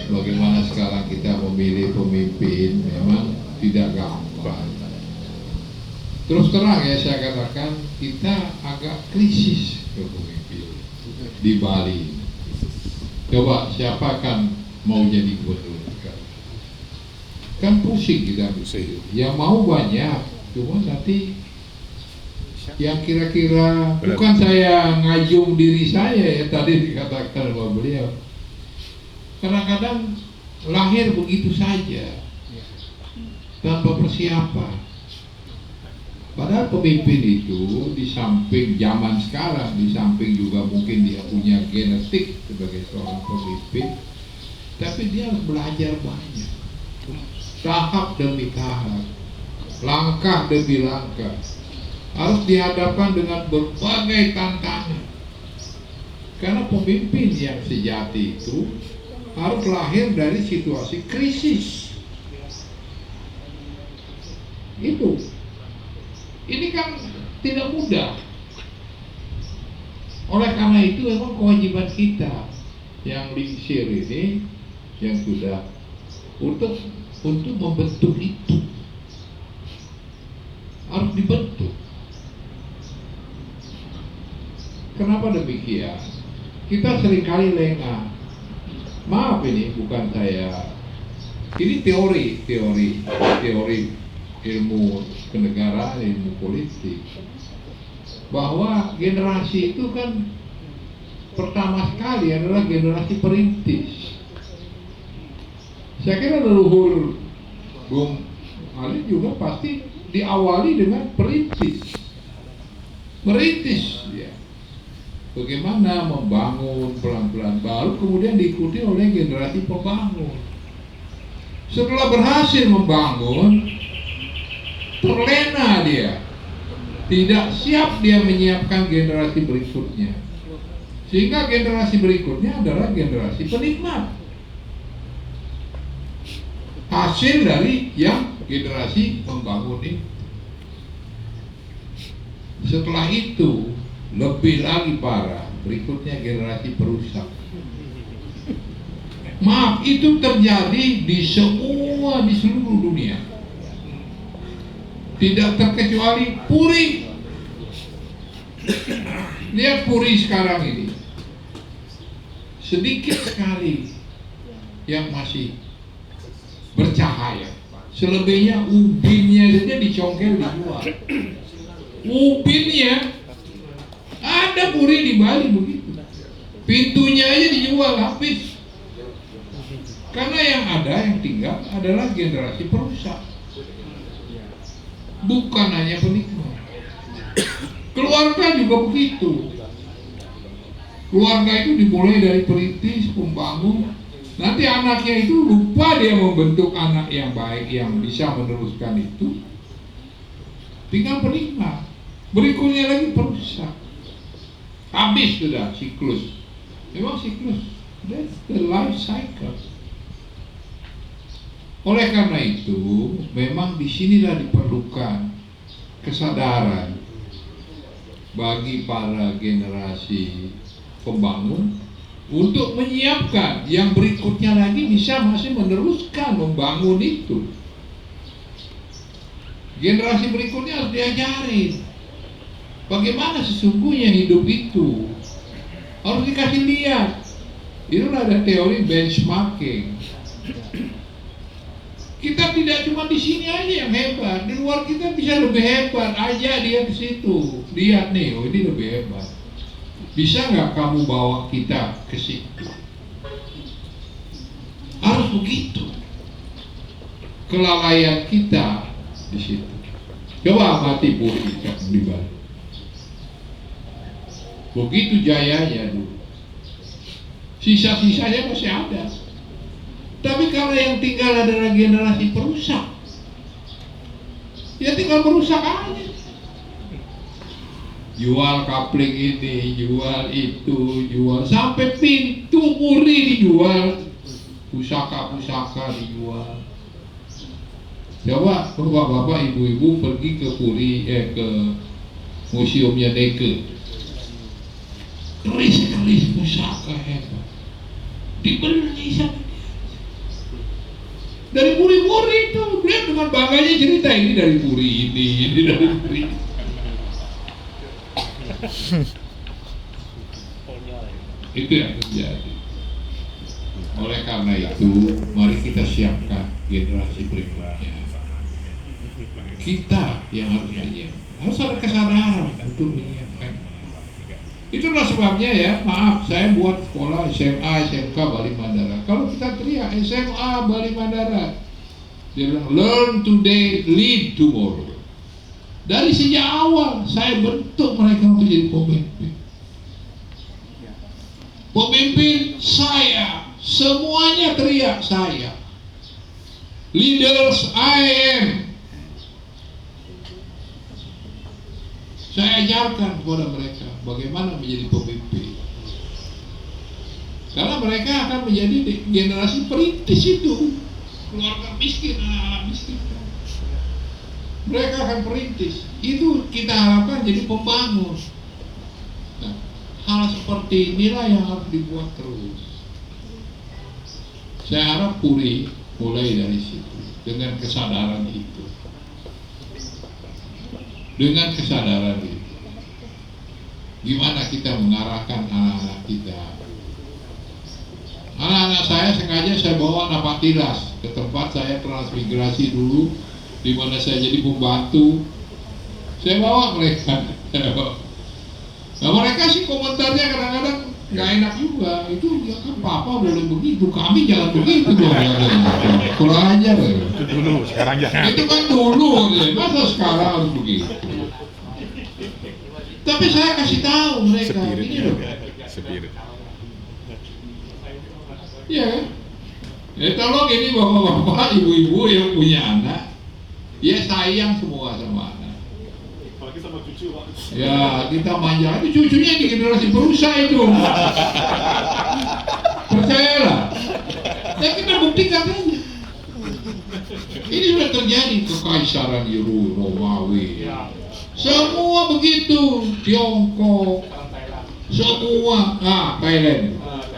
bagaimana sekarang kita memilih pemimpin memang tidak gampang. Terus terang ya saya katakan, kita agak krisis kepemimpinan di Bali. Coba siapa kan mau jadi gubernur? Kan pusing kita, yang mau banyak, cuma nanti yang kira-kira bukan saya ngajung diri saya ya, tadi dikatakan oleh beliau, kadang-kadang lahir begitu saja tanpa persiapan. Padahal pemimpin itu di samping zaman sekarang, di samping juga mungkin dia punya genetik sebagai seorang pemimpin, tapi dia harus belajar banyak, tahap demi tahap, langkah demi langkah, harus dihadapkan dengan berbagai tantangan. Karena pemimpin yang sejati itu harus lahir dari situasi krisis. Ini kan tidak mudah. Oleh karena itu memang kewajiban kita yang lingsir ini, yang sudah untuk membentuk itu harus dibentuk. Kenapa demikian? Kita seringkali lengah. Maaf, ini bukan saya. Ini teori ilmu kenegaraan, ilmu politik, bahwa generasi itu kan pertama sekali adalah generasi perintis. Saya kira leluhur Bung Ali juga pasti diawali dengan merintis ya. Bagaimana membangun pelan-pelan, baru kemudian diikuti oleh generasi pembangun. Setelah berhasil membangun, terlena dia, tidak siap dia menyiapkan generasi berikutnya, sehingga generasi berikutnya adalah generasi penikmat hasil dari yang generasi pembangun ini. Setelah itu lebih lagi parah, berikutnya generasi perusak. Maaf, itu terjadi di seluruh dunia, tidak terkecuali Puri. Lihat Puri sekarang ini, sedikit sekali yang masih bercahaya. Selebihnya ubinnya saja dicongkel dijual. Ubinnya ada Puri di Bali begitu, pintunya aja dijual habis. Karena yang tinggal adalah generasi perusak, bukan hanya penikmat. Keluarga juga begitu. Keluarga itu dimulai dari perintis, pembangun. Nanti anaknya itu lupa dia membentuk anak yang baik yang bisa meneruskan itu. Tinggal penikmat. Berikutnya lagi perusak. Habis sudah siklus. Memang siklus. That's the life cycle. Oleh karena itu, memang disinilah diperlukan kesadaran bagi para generasi pembangun untuk menyiapkan yang berikutnya lagi bisa masih meneruskan membangun itu. Generasi berikutnya harus diajarin bagaimana sesungguhnya hidup itu. Harus dikasih lihat. Itu ada teori benchmarking. Kita tidak cuma di sini aja yang hebat, di luar kita bisa lebih hebat. Ajak dia ke situ, lihat nih, oh ini lebih hebat. Bisa nggak kamu bawa kita ke situ? Harus begitu. Kelalaian kita di situ. Coba amati Puri di Bali. Begitu jayanya dulu. Sisa-sisanya masih ada. Tapi kalau yang tinggal adalah generasi perusak, ya tinggal merusak aja. Jual kapling ini, jual itu, jual sampai pintu Puri dijual, pusaka-pusaka dijual. Coba bapak-bapak, ibu-ibu pergi ke Puri, ke museumnya Neke, keris-keris pusaka hebat, dibeli sama dia. Dari puri-puri itu, dia dengan bangganya cerita ini dari puri ini dari puri. Itu yang terjadi. Oleh karena itu, mari kita siapkan generasi berikutnya. Kita yang harus menyiapkan. Harus ada kesadaran untuk menyiapkan. Itulah sebabnya ya, maaf, saya buat sekolah SMA, SMK Bali Mandara. Kalau kita teriak SMA Bali Mandara, dia bilang learn today, lead tomorrow. Dari sejak awal saya bentuk mereka untuk jadi pemimpin. Pemimpin saya, semuanya teriak saya. Leaders I am. Saya ajarkan kepada mereka bagaimana menjadi pemimpin. Karena mereka akan menjadi generasi perintis itu. Keluarga miskin, anak-anak miskin. Mereka akan perintis. Itu kita harapkan jadi pembangun. Nah, hal seperti inilah yang harus dibuat terus. Saya harap Puri mulai dari situ. Dengan kesadaran itu. Dengan kesadaran itu, gimana kita mengarahkan anak-anak kita. Anak-anak saya sengaja saya bawa Napatilas ke tempat saya transmigrasi dulu, di mana saya jadi pembantu. Saya bawa mereka. Nah, mereka sih komentarnya kadang-kadang nggak enak juga. Itu ya kan papa boleh begitu, kami jangan begitu dong. Kurang ajar. Itu dulu, sekarang jangan. Itu kan dulu, masa sekarang harus begitu. Tapi saya kasih tahu mereka ini loh. Spirit. Iya kan? Ya tolong ini bapak-bapak, ibu-ibu yang punya anak, ya sayang semua sama anak. Apalagi sama cucu, Pak. Ya kita manja, itu cucunya di generasi perusahaan itu. Percayalah. Ya kita buktikan aja. Ini sudah terjadi kekaisaran Romawi. Semua begitu, Tiongkok, semua, Thailand.